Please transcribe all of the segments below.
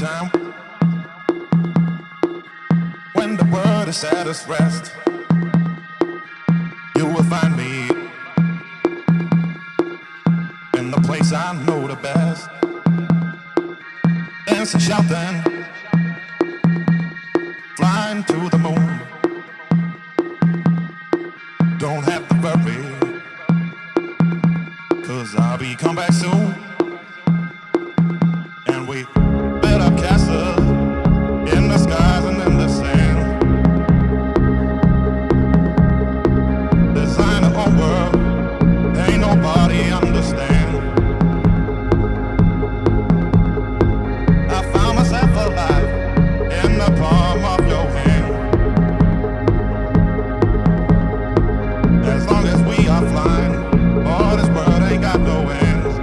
time when the world is at its rest. You will find me in the place I know the best. Dancing, shouting, flying to the moon. Don't have to worry, 'cause I'll be come back soon. And we build up castles in the skies and in the sand. Design our own world, ain't nobody understand. I found myself alive in the palm of your hand. As long as we are flying, all this world ain't got no ends.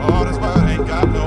All this world ain't got no